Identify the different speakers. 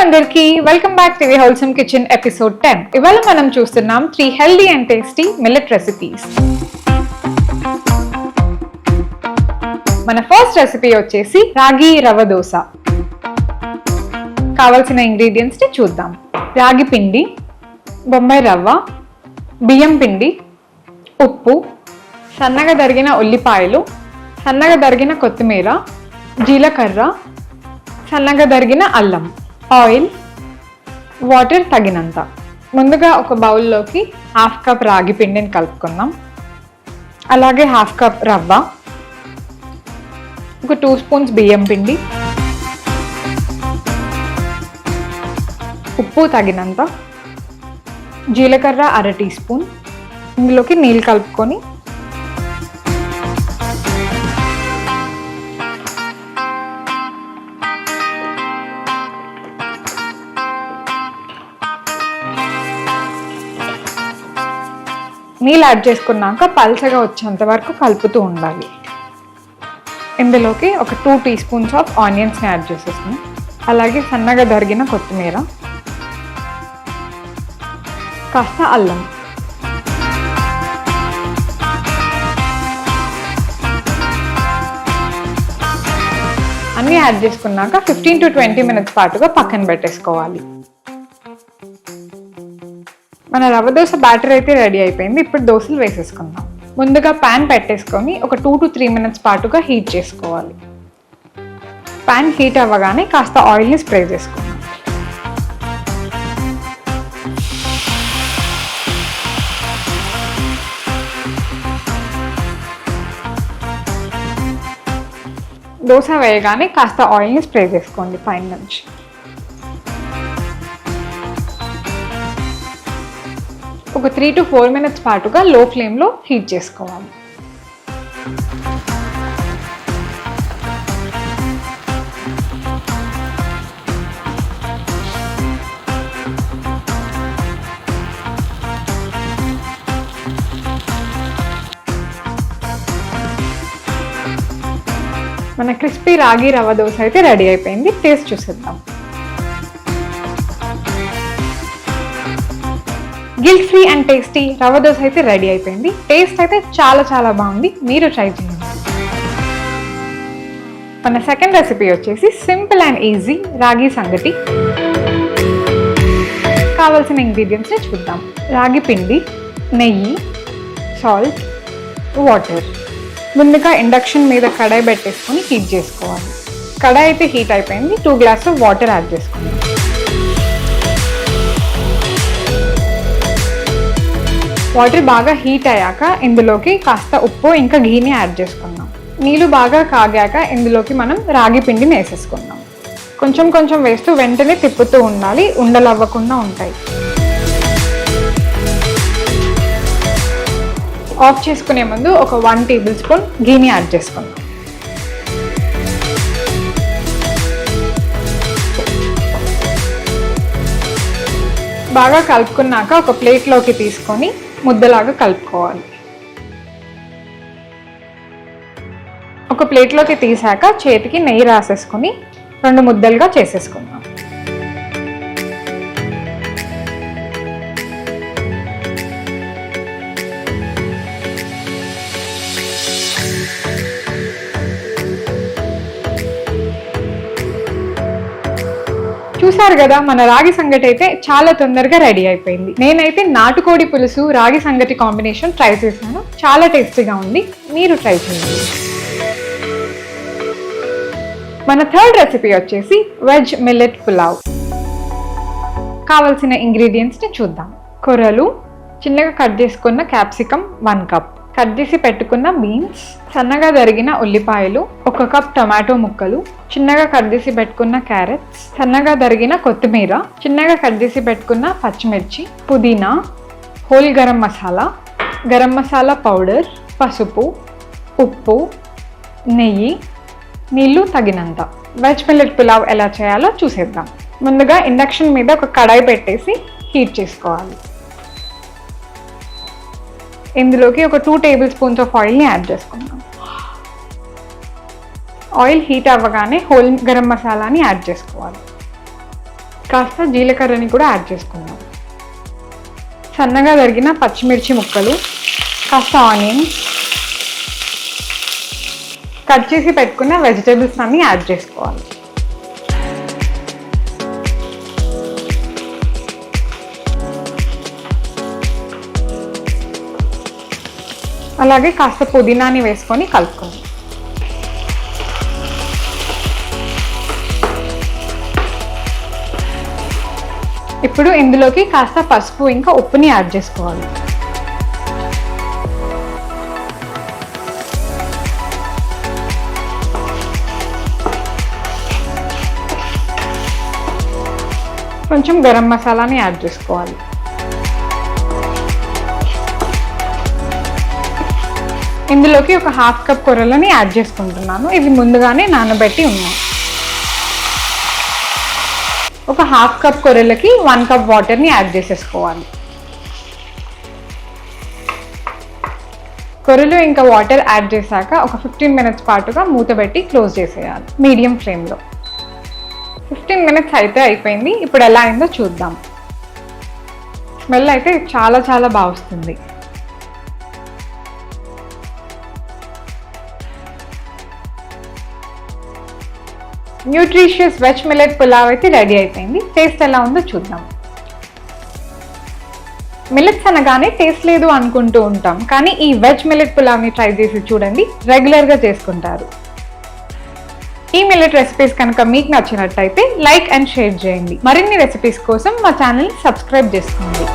Speaker 1: అందరికీ welcome back to the wholesome kitchen episode 10. ఇవాళ మనం చూస్తున్నాం 3 healthy and tasty millet recipes. మన ఫస్ట్ రెసిపీ వచ్చేసి రాగి రవ దోశ. కావాల్సిన ఇంగ్రీడియంట్స్ ని చూద్దాం. రాగి పిండి, బొంబాయి రవ్వ, బియ్యం పిండి, ఉప్పు, సన్నగా తరిగిన ఉల్లిపాయలు, సన్నగా తరిగిన కొత్తిమీర, జీలకర్ర, సన్నగా తరిగిన అల్లం, ఆయిల్, వాటర్ తగినంత. ముందుగా ఒక బౌల్లోకి 1/2 కప్ రాగి పిండిని కలుపుకుందాం. అలాగే 1/2 కప్ రవ్వ, ఒక 2 స్పూన్స్ బియ్యం పిండి, ఉప్పు తగినంత, జీలకర్ర 1/2 టీ స్పూన్. ఇందులోకి నీళ్ళు కలుపుకొని నీళ్ళు యాడ్ చేసుకున్నాక పల్చగా వచ్చేంత వరకు కలుపుతూ ఉండాలి. ఇందులోకి ఒక 2 టీ స్పూన్స్ ఆఫ్ ఆనియన్స్ని యాడ్ చేసేస్తున్నాం. అలాగే సన్నగా తరిగిన కొత్తిమీర, కాస్త అల్లం, అన్నీ యాడ్ చేసుకున్నాక 15 to 20 మినిట్స్ పాటుగా పక్కన పెట్టేసుకోవాలి. మన రవ్వ దోశ బ్యాటర్ అయితే రెడీ అయిపోయింది. ఇప్పుడు దోశలు వేసేసుకుందాం. ముందుగా ప్యాన్ పెట్టేసుకొని ఒక 2 to 3 మినిట్స్ పాటుగా హీట్ చేసుకోవాలి. ప్యాన్ హీట్ అవ్వగానే కాస్త ఆయిల్ని స్ప్రే చేసుకుందాం. దోశ వేయగానే కాస్త ఆయిల్ని స్ప్రే చేసుకోండి పైన నుంచి. ఒక 3 to 4 మినిట్స్ పాటుగా లో ఫ్లేమ్లో హీట్ చేసుకోవాలి. మన క్రిస్పీ రాగి రవ్వ దోశ అయితే రెడీ అయిపోయింది. టేస్ట్ చూసేద్దాం. Guilt free and tasty rava dosa అయితే రెడీ అయిపోయింది. టేస్ట్ అయితే చాలా బాగుంది. మీరు ట్రై చేయండి. మన సెకండ్ రెసిపీ వచ్చేసి సింపుల్ అండ్ ఈజీ రాగి సంగటి. కావాల్సిన ఇంగ్రీడియంట్స్ని చూద్దాం. రాగి పిండి, నెయ్యి, సాల్ట్, వాటర్. ముందుగా ఇండక్షన్ మీద కడాయి పెట్టేసుకొని హీట్ చేసుకోవాలి. కడాయి అయితే హీట్ అయిపోయింది. 2 గ్లాసెస్ వాటర్ యాడ్ చేసుకుందాం. వాటర్ బాగా హీట్ అయ్యాక ఇందులోకి కాస్త ఉప్పు ఇంకా ఘీని యాడ్ చేసుకుందాం. నీళ్ళు బాగా కాగాక ఇందులోకి మనం రాగి పిండిని వేసేసుకుందాం. కొంచెం వేస్తూ వెంటనే తిప్పుతూ ఉండాలి, ఉండలు అవ్వకుండా ఉంటాయి. ఆఫ్ చేసుకునే ముందు ఒక 1 టేబుల్ స్పూన్ ఘీని యాడ్ చేసుకుందాం. బాగా కలుపుకున్నాక ఒక ప్లేట్లోకి తీసుకొని ముద్దలాగా కలుపుకోవాలి. ఒక ప్లేట్లోకి తీసాక చేతికి నెయ్యి రాసేసుకొని 2 ముద్దలుగా చేసేసుకుందాం. చూసారు కదా, మన రాగి సంగటి అయితే చాలా తొందరగా రెడీ అయిపోయింది. నేనైతే నాటుకోడి పులుసు రాగి సంగటి కాంబినేషన్ ట్రై చేశాను. చాలా టేస్టీగా ఉంది. మీరు ట్రై చేయండి. మన థర్డ్ రెసిపీ వచ్చేసి వెజ్ మిల్లెట్ పులావ్. కావలసిన ఇంగ్రీడియంట్స్ ని చూద్దాం. కొర్రలు, చిన్నగా కట్ చేసుకున్న క్యాప్సికమ్ 1 కప్, కట్ చేసి పెట్టుకున్న బీన్స్, సన్నగా తరిగిన ఉల్లిపాయలు, 1 కప్ టమాటో ముక్కలు, చిన్నగా కట్ చేసి పెట్టుకున్న క్యారెట్స్, సన్నగా తరిగిన కొత్తిమీర, చిన్నగా కట్ చేసి పెట్టుకున్న పచ్చిమిర్చి, పుదీనా, హోల్ గరం మసాలా పౌడర్, పసుపు, ఉప్పు, నెయ్యి, నీళ్ళు తగినంత. వెజ్ మిల్లెట్ పులావ్ ఎలా చేయాలో చూసేద్దాం. ముందుగా ఇండక్షన్ మీద ఒక కడాయి పెట్టేసి హీట్ చేసుకోవాలి. ఇందులోకి ఒక 2 టేబుల్ స్పూన్స్ ఆఫ్ ఆయిల్ని యాడ్ చేసుకుందాం. ఆయిల్ హీట్ అవ్వగానే హోల్ గరం మసాలాని యాడ్ చేసుకోవాలి. కాస్త జీలకర్రని కూడా యాడ్ చేసుకుందాం. సన్నగా తరిగిన పచ్చిమిర్చి ముక్కలు, కాస్త ఆనియన్స్, కట్ చేసి పెట్టుకున్న వెజిటేబుల్స్ అన్ని యాడ్ చేసుకోవాలి. అలాగే కాస్త పుదీనాని వేసుకొని కలుపుకోండి. ఇప్పుడు ఇందులోకి కాస్త పసుపు ఇంకా ఉప్పుని యాడ్ చేసుకోవాలి. కొంచెం గరం మసాలాని యాడ్ చేసుకోవాలి. ఇందులోకి ఒక 1/2 కప్ కొర్రలని యాడ్ చేసుకుంటున్నాను. ఇవి ముందుగానే నానబెట్టి ఉన్నాయి. ఒక 1/2 కప్ కొర్రలకి 1 కప్ వాటర్ని యాడ్ చేసేసుకోవాలి. కొర్రలు ఇంకా వాటర్ యాడ్ చేశాక ఒక 15 మినిట్స్ పాటుగా మూత పెట్టి క్లోజ్ చేసేయాలి మీడియం ఫ్లేమ్లో. 15 మినిట్స్ అయితే అయిపోయింది. ఇప్పుడు ఎలా అయిందో చూద్దాం. స్మెల్ అయితే చాలా చాలా బాగా వస్తుంది. న్యూట్రిషియస్ వెజ్ మిల్లెట్ పులావ్ అయితే రెడీ అయిపోయింది. టేస్ట్ ఎలా ఉందో చూద్దాం. మిల్లెట్స్ అనగానే టేస్ట్ లేదు అనుకుంటూ ఉంటాం, కానీ ఈ వెజ్ మిల్లెట్ పులావ్ని ట్రై చేసి చూడండి, రెగ్యులర్గా చేసుకుంటారు. ఈ మిల్లెట్ రెసిపీస్ కనుక మీకు నచ్చినట్టయితే లైక్ అండ్ షేర్ చేయండి. మరిన్ని రెసిపీస్ కోసం మా ఛానల్ని సబ్స్క్రైబ్ చేసుకోండి.